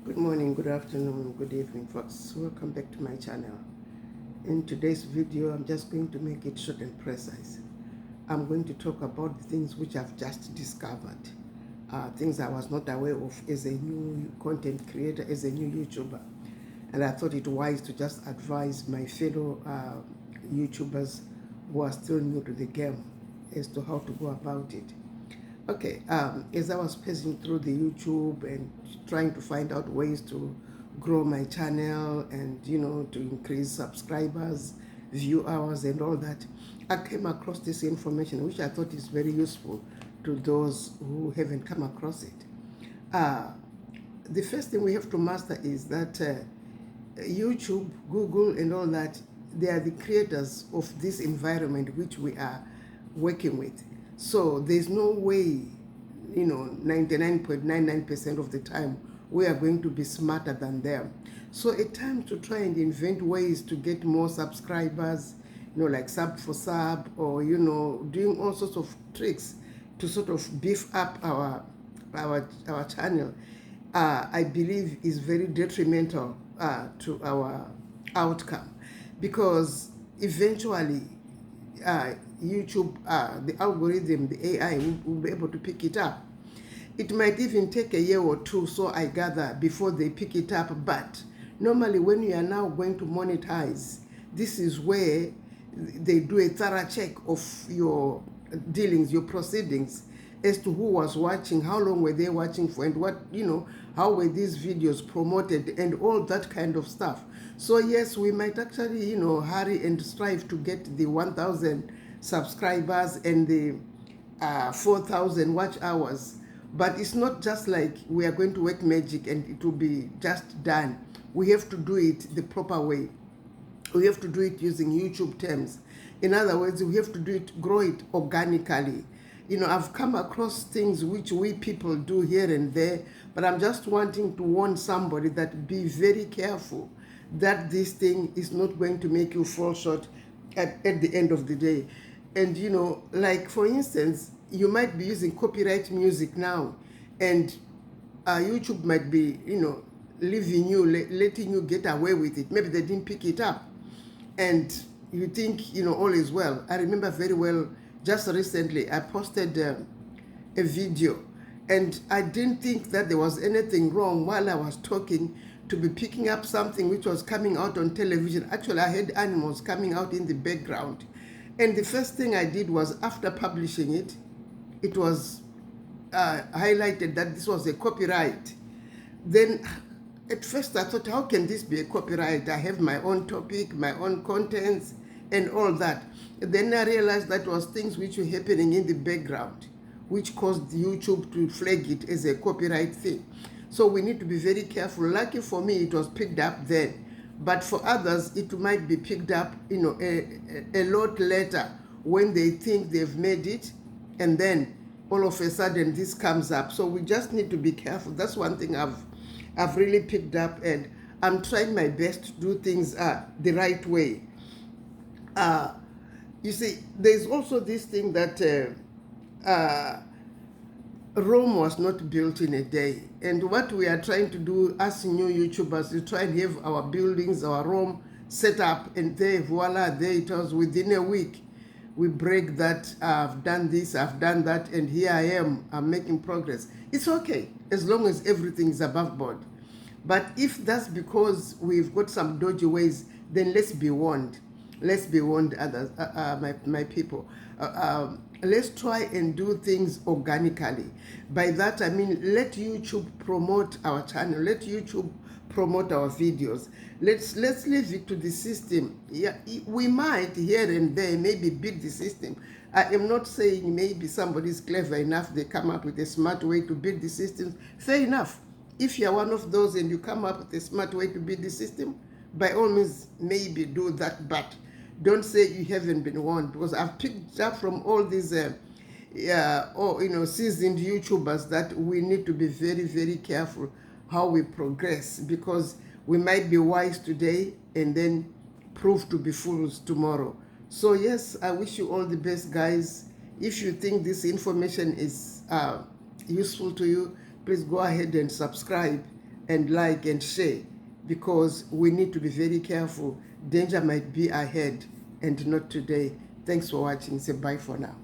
Good morning, good afternoon, good evening, folks. Welcome back to my channel. In today's video, I'm just going to make it short and precise. I'm going to talk about the things which I've just discovered, things I was not aware of as a new content creator, as a new YouTuber. And I thought it wise to just advise my fellow YouTubers who are still new to the game as to how to go about it. Okay, as I was passing through the YouTube and trying to find out ways to grow my channel and, to increase subscribers, view hours and all that, I came across this information which I thought is very useful to those who haven't come across it. The first thing we have to master is that YouTube, Google and all that, they are the creators of this environment which we are working with. So there's no way, 99.99% of the time, we are going to be smarter than them. So at times to try and invent ways to get more subscribers, like sub for sub, or, doing all sorts of tricks to sort of beef up our channel, I believe is very detrimental to our outcome, because eventually YouTube, the algorithm, the AI will be able to pick it up. It might even take a year or two, so I gather, before they pick it up. But normally when you are now going to monetize, this is where they do a thorough check of your dealings, your proceedings, as to who was watching, how long were they watching for, and what, how were these videos promoted, and all that kind of stuff. So yes, we might actually, hurry and strive to get the 1,000 subscribers and the 4,000 watch hours. But it's not just like we are going to work magic and it will be just done. We have to do it the proper way. We have to do it using YouTube terms. In other words, we have to do it, grow it organically. I've come across things which we people do here and there, but I'm just wanting to warn somebody that be very careful that this thing is not going to make you fall short at the end of the day. And, like for instance, you might be using copyright music now, and YouTube might be, leaving you, letting you get away with it. Maybe they didn't pick it up, and you think, all is well. I remember very well, just recently, I posted a video, and I didn't think that there was anything wrong while I was talking to be picking up something which was coming out on television. Actually, I had animals coming out in the background. And the first thing I did was, after publishing it, it was highlighted that this was a copyright. Then at first I thought, how can this be a copyright? I have my own topic, my own contents, and all that. Then I realized that was things which were happening in the background, which caused YouTube to flag it as a copyright thing. So we need to be very careful. Lucky for me, it was picked up then. But for others, it might be picked up, a lot later, when they think they've made it, and then all of a sudden this comes up. So we just need to be careful. That's one thing I've really picked up, and I'm trying my best to do things the right way. You see, there's also this thing that Rome was not built in a day. And what we are trying to do as new YouTubers is try and have our buildings, our Rome set up, and there, voila, there it was. Within a week, we break that. I've done this, I've done that, and here I am, I'm making progress. It's okay, as long as everything is above board. But if that's because we've got some dodgy ways, then let's be warned. Let's be warned, others, my people. Let's try and do things organically. By that I mean, let YouTube promote our channel. Let YouTube promote our videos. Let's leave it to the system. Yeah, we might here and there maybe beat the system. I am not saying maybe somebody's clever enough, they come up with a smart way to beat the system. Fair enough. If you're one of those and you come up with a smart way to beat the system, by all means, maybe do that, but don't say you haven't been warned, because I've picked up from all these seasoned YouTubers that we need to be very, very careful how we progress, because we might be wise today and then prove to be fools tomorrow. So yes, I wish you all the best, guys. If you think this information is useful to you, please go ahead and subscribe and like and share, because we need to be very careful. Danger might be ahead and not today. Thanks for watching. Say bye for now.